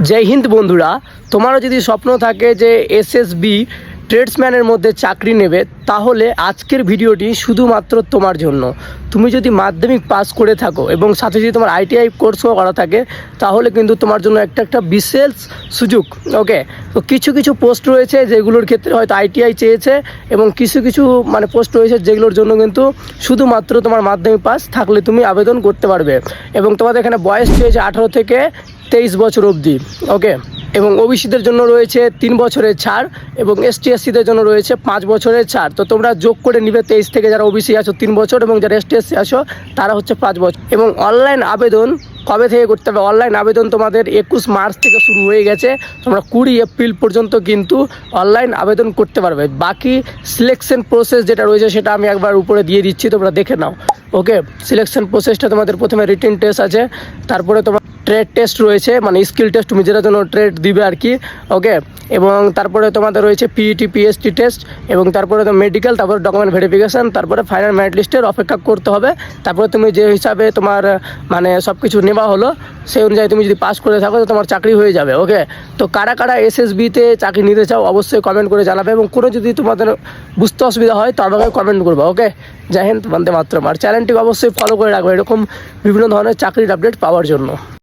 জয় হিন্দ বন্ধুরা, তোমারও যদি স্বপ্ন থাকে যে এসএসবি ট্রেডসম্যানের মধ্যে চাকরি নেবে, তাহলে আজকের ভিডিওটি শুধুমাত্র তোমার জন্য। তুমি যদি মাধ্যমিক পাস করে থাকো এবং সাথে যদি তোমার আইটিআই কোর্সও করা থাকে, তাহলে কিন্তু তোমার জন্য একটা বিশেষ সুযোগ। ওকে, তো কিছু কিছু পোস্ট রয়েছে যেগুলোর ক্ষেত্রে হয়তো আইটিআই চেয়েছে, এবং কিছু কিছু পোস্ট রয়েছে যেগুলোর জন্য কিন্তু শুধুমাত্র তোমার মাধ্যমিক পাস থাকলে তুমি আবেদন করতে পারবে। এবং তোমাদের এখানে বয়স চেয়েছে 18 থেকে 23 বছর অবধি। ওকে, এবং ওবিসিদের জন্য রয়েছে 3 বছরের ছাড়, এবং এসটি/এসসিদের জন্য রয়েছে 5 বছরের ছাড়। তো তোমরা যোগ করে নিবে 23 থেকে যারা ওবিসি আছো 3 বছর, এবং যারা এসটি/এসসি আছো তারা হচ্ছে 5 বছর। এবং অনলাইন আবেদন কবে থেকে করতে হবে? অনলাইন আবেদন তোমাদের 21 মার্চ থেকে শুরু হয়ে গেছে। তোমরা 20 এপ্রিল পর্যন্ত কিন্তু অনলাইন আবেদন করতে পারবে। বাকি সিলেকশন প্রসেস যেটা রয়েছে সেটা আমি একবার উপরে দিয়ে দিচ্ছি, তোমরা দেখে নাও। ওকে, সিলেকশন প্রসেসটা তোমাদের প্রথমে রিটেন টেস্ট আছে, তারপরে তোমার ট্রেড টেস্ট রয়েছে, স্কিল টেস্ট, তুমি যেটার জন্য ট্রেড দিবে আর কি। ওকে, এবং তারপরে তোমাদের রয়েছে পিইটি পিএসটি টেস্ট, এবং তারপরে তো মেডিকেল, তারপরে ডকুমেন্ট ভেরিফিকেশান, তারপরে ফাইনাল মেরিট লিস্টের অপেক্ষা করতে হবে। তারপরে তুমি যে হিসাবে তোমার সব কিছু নেওয়া হলো সেই অনুযায়ী তুমি যদি পাস করে থাকো তো তোমার চাকরি হয়ে যাবে। ওকে, তো কারা কারা এসএসবিতে চাকরি নিতে চাও অবশ্যই কমেন্ট করে জানাবে, এবং কোনো যদি তোমাদের বুঝতে অসুবিধা হয় তো আমাকে কমেন্ট করবে। ওকে, জয় হিন্দ, বন্দে মাতরম। আর চ্যানেলটিকে অবশ্যই ফলো করে রাখবে এরকম বিভিন্ন ধরনের চাকরির আপডেট পাওয়ার জন্য।